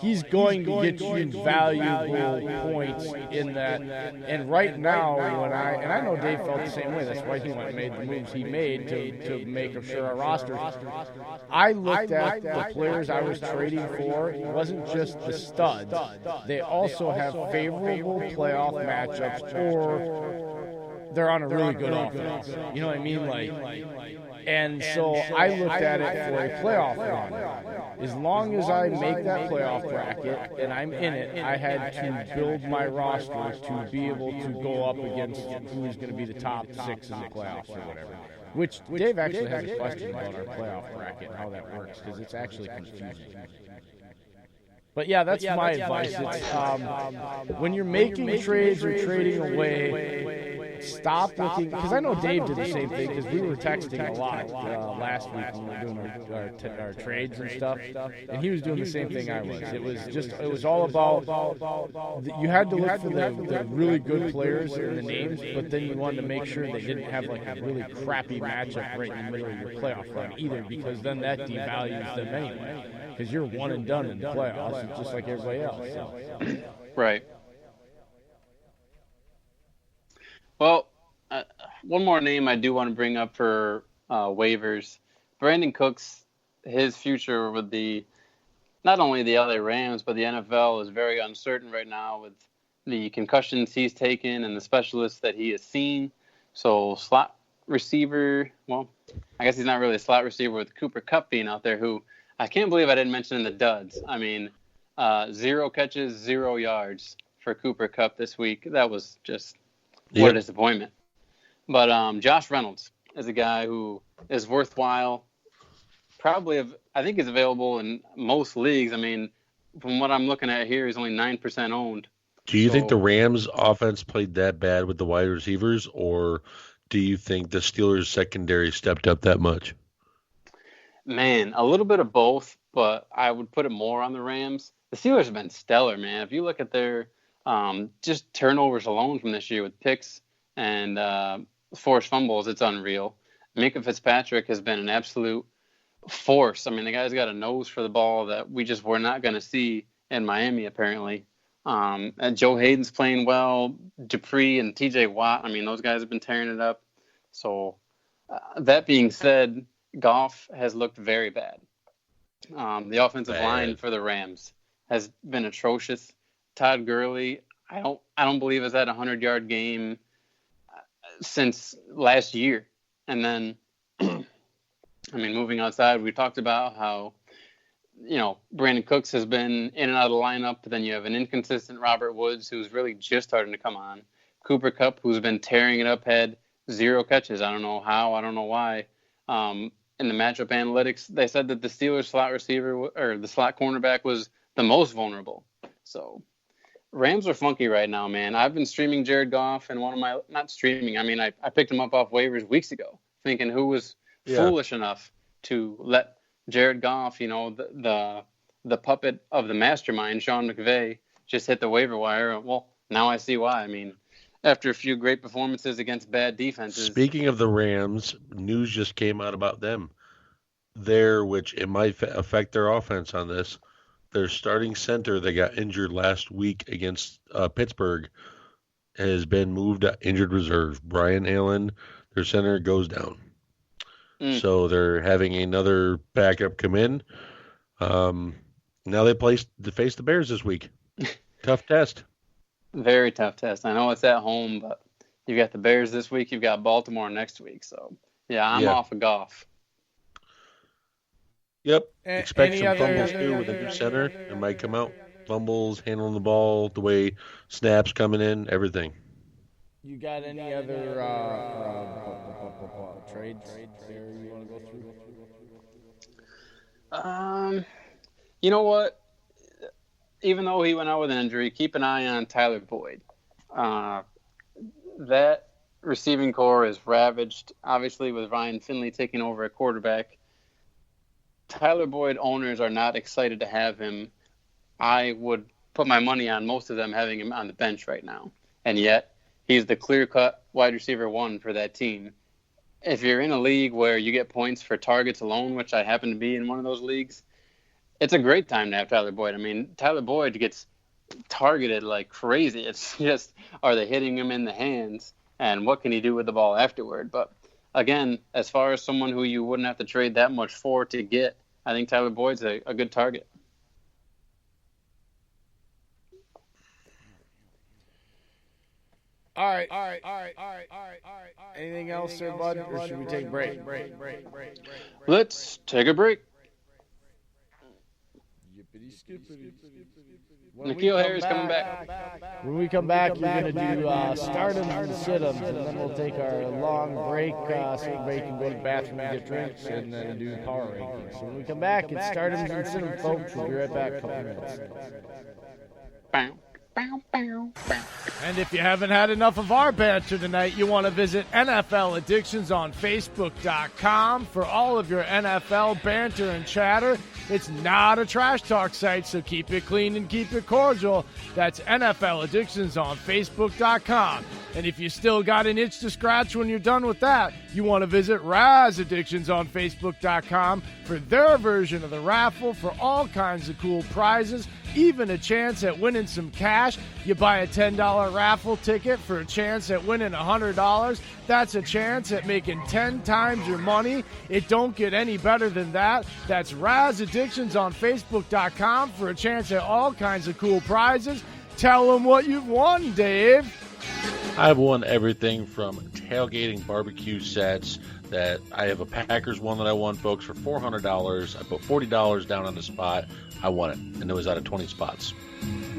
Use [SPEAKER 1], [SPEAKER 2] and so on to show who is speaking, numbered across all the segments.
[SPEAKER 1] he's going to get you valuable points in that. And right now, I know Dave felt the same way. That's why he went and made the moves he made to make sure our roster. I looked at the players I was trading for. It wasn't just the studs. They also have favorable playoff matchups, or they're on a really good offense. You know what I mean? And so I looked at it for a playoff run. As long as I make that playoff bracket and I'm in it, I had to build my roster to be able to go up against who's going to be the top 6 in the playoffs or whatever. Which Dave actually has a question about our playoff bracket and how that works, because it's actually confusing. But yeah, that's my advice. It's, when you're making trades or trading away, stop looking, because I know Dave did the same thing, because we were texting a lot last week when we were doing our trades and stuff, and he was doing the same thing I was. It was all about, you had to look for the really good players and the names, but then you wanted to make sure they didn't have like a really crappy matchup right in the middle of your playoff run either, because then that devalues them anyway, because you're one and done in the playoffs, just like everybody else. So.
[SPEAKER 2] Right. Well, one more name I do want to bring up for waivers. Brandon Cooks, his future with not only the LA Rams, but the NFL is very uncertain right now with the concussions he's taken and the specialists that he has seen. So slot receiver, well, I guess he's not really a slot receiver with Cooper Kupp being out there, who I can't believe I didn't mention in the duds. I mean, 0 catches, 0 yards for Cooper Kupp this week. That was just what a disappointment. But Josh Reynolds is a guy who is worthwhile. Probably, I think he's available in most leagues. I mean, from what I'm looking at here, he's only 9% owned.
[SPEAKER 3] Do you think the Rams offense played that bad with the wide receivers, or do you think the Steelers secondary stepped up that much?
[SPEAKER 2] Man, a little bit of both, but I would put it more on the Rams. The Steelers have been stellar, man. If you look at their just turnovers alone from this year with picks and forced fumbles, it's unreal. Minkah Fitzpatrick has been an absolute force. I mean, the guy's got a nose for the ball that we just were not going to see in Miami, apparently. And Joe Hayden's playing well. Dupree and TJ Watt, I mean, those guys have been tearing it up. So that being said, Goff has looked very bad. The offensive line for the Rams has been atrocious. Todd Gurley, I don't believe has had a 100-yard game since last year. And then, I mean, moving outside, we talked about how, Brandon Cooks has been in and out of the lineup. But then you have an inconsistent Robert Woods, who's really just starting to come on. Cooper Kupp, who's been tearing it up, had 0 catches. I don't know how. I don't know why. In the matchup analytics, they said that the Steelers slot receiver or the slot cornerback was the most vulnerable. So Rams are funky right now, man. I've been streaming Jared Goff, and not streaming. I mean, I picked him up off waivers weeks ago, thinking who was foolish enough to let Jared Goff, the puppet of the mastermind, Sean McVay, just hit the waiver wire. Well, now I see why. I mean, after a few great performances against bad defenses.
[SPEAKER 3] Speaking of the Rams, news just came out about them. Which it might affect their offense on this. Their starting center that got injured last week against Pittsburgh has been moved to injured reserve. Brian Allen, their center, goes down. So they're having another backup come in. Now they face the Bears this week. Tough test.
[SPEAKER 2] Very tough test. I know it's at home, but you've got the Bears this week. You've got Baltimore next week. So, I'm off of Goff.
[SPEAKER 3] Yep. Expect some fumbles, too, with a new center. It might come out. Fumbles, handling the ball, the way snaps coming in, everything.
[SPEAKER 1] You got any other trades there you want to go through?
[SPEAKER 2] You know what? Even though he went out with an injury, keep an eye on Tyler Boyd. That receiving core is ravaged, obviously, with Ryan Finley taking over at quarterback. Tyler Boyd owners are not excited to have him. I would put my money on most of them having him on the bench right now. And yet, he's the clear-cut wide receiver 1 for that team. If you're in a league where you get points for targets alone, which I happen to be in one of those leagues, it's a great time to have Tyler Boyd. I mean, Tyler Boyd gets targeted like crazy. It's just, are they hitting him in the hands, and what can he do with the ball afterward? But again, as far as someone who you wouldn't have to trade that much for to get, I think Tyler Boyd's a good target.
[SPEAKER 1] All right. Anything else there, bud? Or should we take a break?
[SPEAKER 2] Let's take a break.
[SPEAKER 1] Yippity skippity.
[SPEAKER 2] Nikhil Harry's coming back.
[SPEAKER 1] When we come back, you're going to do stardoms and situms, and then we'll take our long break so everybody can go to the bathroom and get drinks, and then do the power rankings. So when we come back, it's stardoms and situms, folks. We'll be right back in a couple minutes. And if you haven't had enough of our banter tonight, you want to visit NFL Addictions on Facebook.com for all of your NFL banter and chatter. It's not a trash talk site, so keep it clean and keep it cordial. That's NFL Addictions on Facebook.com. And if you still got an itch to scratch when you're done with that, you want to visit Raz Addictions on Facebook.com for their version of the raffle for all kinds of cool prizes, even a chance at winning some cash. You buy a $10 raffle ticket for a chance at winning $100. That's a chance at making 10 times your money. It don't get any better than that. That's Raz Addictions on Facebook.com for a chance at all kinds of cool prizes. Tell them what you've won, Dave.
[SPEAKER 3] I've won everything from tailgating barbecue sets. That I have a Packers one that I won, folks, for $400. I put $40 down on the spot. I won it, and it was out of 20 spots.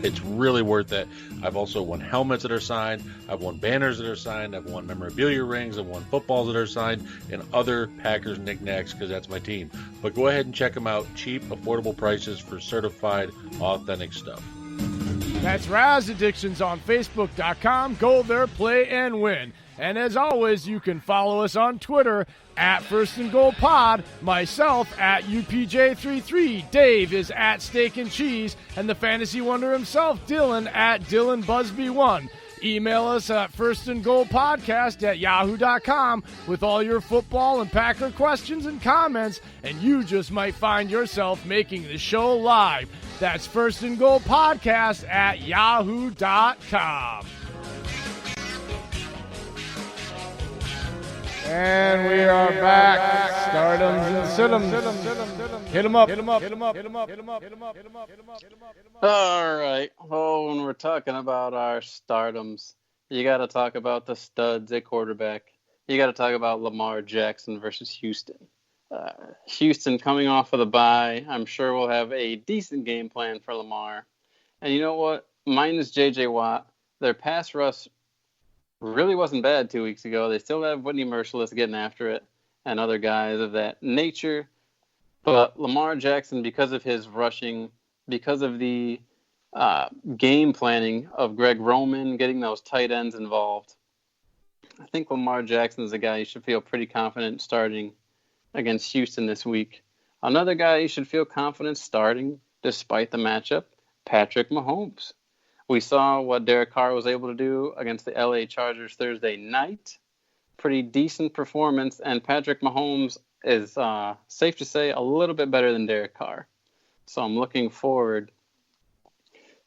[SPEAKER 3] It's really worth it. I've also won helmets that are signed. I've won banners that are signed. I've won memorabilia rings. I've won footballs that are signed, and other Packers knickknacks because that's my team. But go ahead and check them out. Cheap, affordable prices for certified, authentic stuff.
[SPEAKER 1] That's Raz Addictions on Facebook.com. Go there, play, and win. And as always, you can follow us on Twitter at First and Goal Pod, myself at UPJ33, Dave is at Steak and Cheese, and the fantasy wonder himself, Dillon, at Dillon Busby1. Email us at firstandgoalpodcast@yahoo.com with all your football and Packer questions and comments, and you just might find yourself making the show live. That's firstandgoalpodcast@yahoo.com. And we are back. Stardoms and situms. Hit them up.
[SPEAKER 2] All right. Oh, when we're talking about our stardoms, you got to talk about the studs at quarterback. You got to talk about Lamar Jackson versus Houston. Houston coming off of the bye. I'm sure we'll have a decent game plan for Lamar. And you know what? Minus J.J. Watt, their pass rush really wasn't bad 2 weeks ago. They still have Whitney Merciless getting after it and other guys of that nature. But Lamar Jackson, because of his rushing, because of the game planning of Greg Roman, getting those tight ends involved, I think Lamar Jackson is a guy you should feel pretty confident starting against Houston this week. Another guy you should feel confident starting despite the matchup, Patrick Mahomes. We saw what Derek Carr was able to do against the LA Chargers Thursday night. Pretty decent performance, and Patrick Mahomes is, safe to say, a little bit better than Derek Carr. So I'm looking forward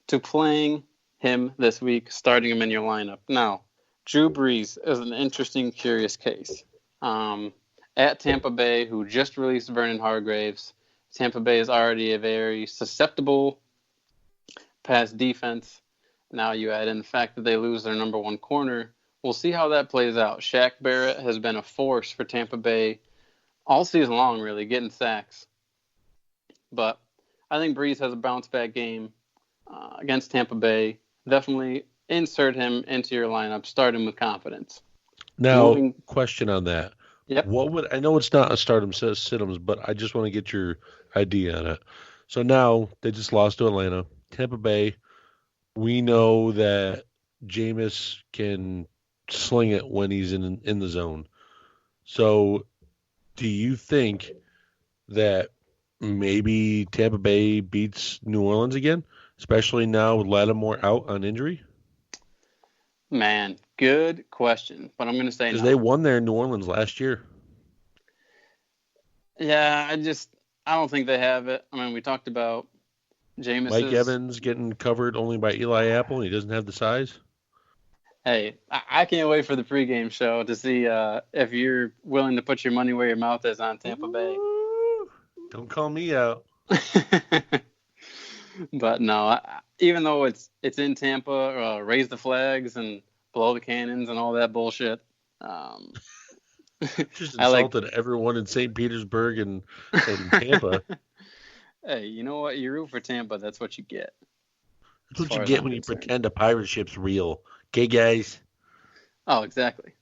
[SPEAKER 2] to playing him this week, starting him in your lineup. Now, Drew Brees is an interesting, curious case. At Tampa Bay, who just released Vernon Hargreaves, Tampa Bay is already a very susceptible pass defense. Now you add in the fact that they lose their number one corner. We'll see how that plays out. Shaq Barrett has been a force for Tampa Bay all season long, really, getting sacks. But I think Brees has a bounce-back game against Tampa Bay. Definitely insert him into your lineup. Start him with confidence.
[SPEAKER 3] Now, question on that.
[SPEAKER 2] Yep.
[SPEAKER 3] I know it's not a stardom situms, but I just want to get your idea on it. So now they just lost to Atlanta. Tampa Bay, we know that Jameis can sling it when he's in the zone. So do you think that maybe Tampa Bay beats New Orleans again, especially now with Lattimore out on injury?
[SPEAKER 2] Man, good question, but I'm going to say no.
[SPEAKER 3] Because they won there in New Orleans last year.
[SPEAKER 2] Yeah, I don't think they have it. I mean, we talked about
[SPEAKER 3] Mike
[SPEAKER 2] Jameis's.
[SPEAKER 3] Evans getting covered only by Eli Apple, and he doesn't have the size.
[SPEAKER 2] Hey, I can't wait for the pregame show to see if you're willing to put your money where your mouth is on Tampa Bay.
[SPEAKER 3] Ooh, don't call me out.
[SPEAKER 2] But no, even though it's in Tampa, raise the flags and blow the cannons and all that bullshit.
[SPEAKER 3] Just
[SPEAKER 2] I like.
[SPEAKER 3] insulted everyone in St. Petersburg and Tampa.
[SPEAKER 2] Hey, you know what? You root for Tampa. That's what you get.
[SPEAKER 3] That's what you get when you pretend a pirate ship's real. Okay, guys?
[SPEAKER 2] Oh, exactly.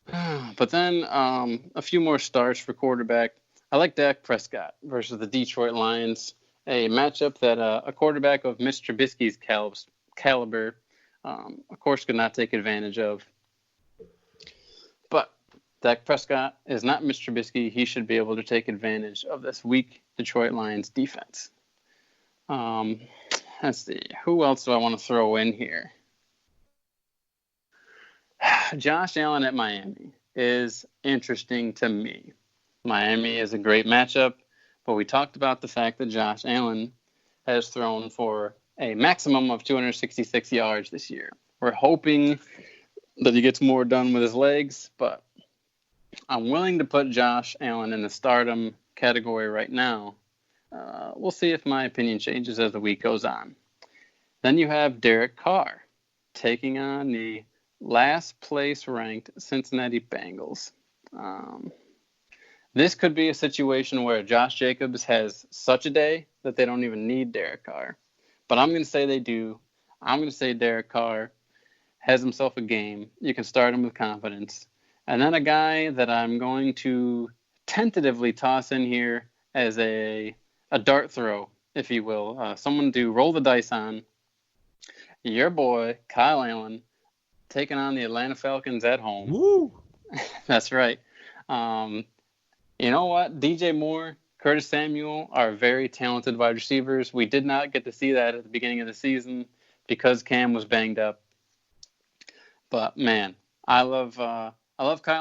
[SPEAKER 2] But then a few more starts for quarterback. I like Dak Prescott versus the Detroit Lions, a matchup that a quarterback of Mitch Trubisky's caliber, of course, could not take advantage of. But Dak Prescott is not Mitch Trubisky. He should be able to take advantage of this weak Detroit Lions defense. Let's see. Who else do I want to throw in here? Josh Allen at Miami is interesting to me. Miami is a great matchup, but we talked about the fact that Josh Allen has thrown for a maximum of 266 yards this year. We're hoping that he gets more done with his legs, but I'm willing to put Josh Allen in the stardom category right now. We'll see if my opinion changes as the week goes on. Then you have Derek Carr taking on the last place ranked Cincinnati Bengals. This could be a situation where Josh Jacobs has such a day that they don't even need Derek Carr. But I'm going to say they do. I'm going to say Derek Carr has himself a game. You can start him with confidence. And then a guy that I'm going to tentatively toss in here as a dart throw, if you will. Someone to roll the dice on. Your boy, Kyle Allen, taking on the Atlanta Falcons at home.
[SPEAKER 3] Woo!
[SPEAKER 2] That's right. You know what? DJ Moore, Curtis Samuel are very talented wide receivers. We did not get to see that at the beginning of the season because Cam was banged up. But, man, I love Kyle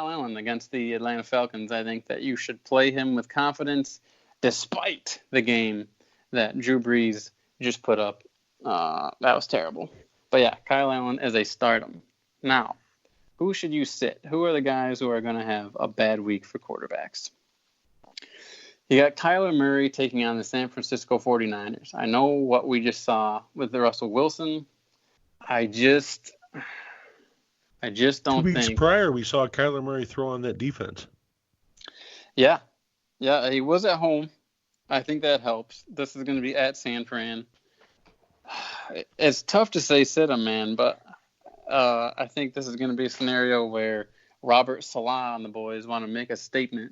[SPEAKER 2] Allen against the Atlanta Falcons. I think that you should play him with confidence despite the game that Drew Brees just put up. That was terrible. But, yeah, Kyle Allen is a stardom. Now, who should you sit? Who are the guys who are going to have a bad week for quarterbacks? You got Kyler Murray taking on the San Francisco 49ers. I know what we just saw with the Russell Wilson. I just don't
[SPEAKER 3] 2 weeks
[SPEAKER 2] think.
[SPEAKER 3] prior, we saw Kyler Murray throw on that defense.
[SPEAKER 2] Yeah, he was at home. I think that helps. This is going to be at San Fran. It's tough to say sit him, man, but I think this is going to be a scenario where Robert Salah and the boys want to make a statement,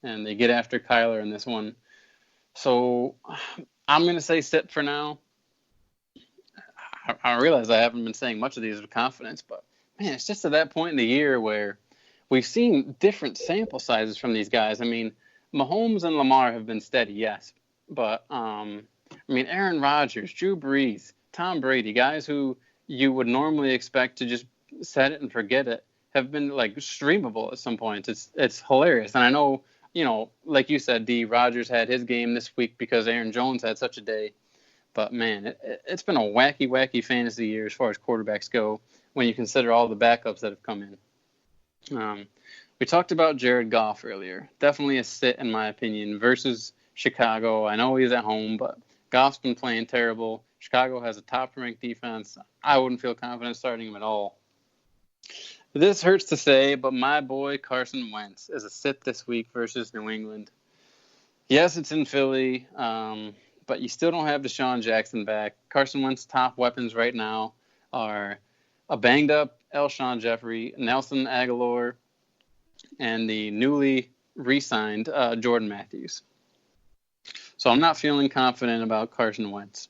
[SPEAKER 2] and they get after Kyler in this one. So I'm going to say sit for now. I realize I haven't been saying much of these with confidence, but, man, it's just at that point in the year where we've seen different sample sizes from these guys. I mean, Mahomes and Lamar have been steady, yes, but, Aaron Rodgers, Drew Brees, Tom Brady, guys who you would normally expect to just set it and forget it, have been, like, streamable at some point. It's hilarious. And I know, like you said, Rodgers had his game this week because Aaron Jones had such a day. But, man, it's been a wacky, wacky fantasy year as far as quarterbacks go when you consider all the backups that have come in. We talked about Jared Goff earlier. Definitely a sit, in my opinion, versus Chicago. I know he's at home, but Goff's been playing terrible. Chicago has a top-ranked defense. I wouldn't feel confident starting him at all. This hurts to say, but my boy Carson Wentz is a sit this week versus New England. Yes, it's in Philly, but you still don't have Deshaun Jackson back. Carson Wentz's top weapons right now are a banged-up Alshon Jeffrey, Nelson Aguilar, and the newly re-signed Jordan Matthews. So I'm not feeling confident about Carson Wentz.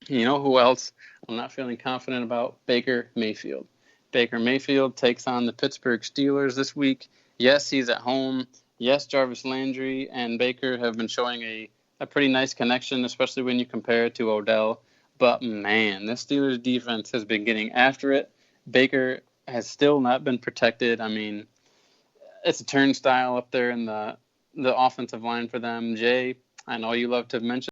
[SPEAKER 2] You know who else I'm not feeling confident about? Baker Mayfield. Baker Mayfield takes on the Pittsburgh Steelers this week. Yes, he's at home. Yes, Jarvis Landry and Baker have been showing a pretty nice connection, especially when you compare it to Odell. But, man, this Steelers defense has been getting after it. Baker has still not been protected. I mean, it's a turnstile up there in the offensive line for them. Jay, I know you love to mention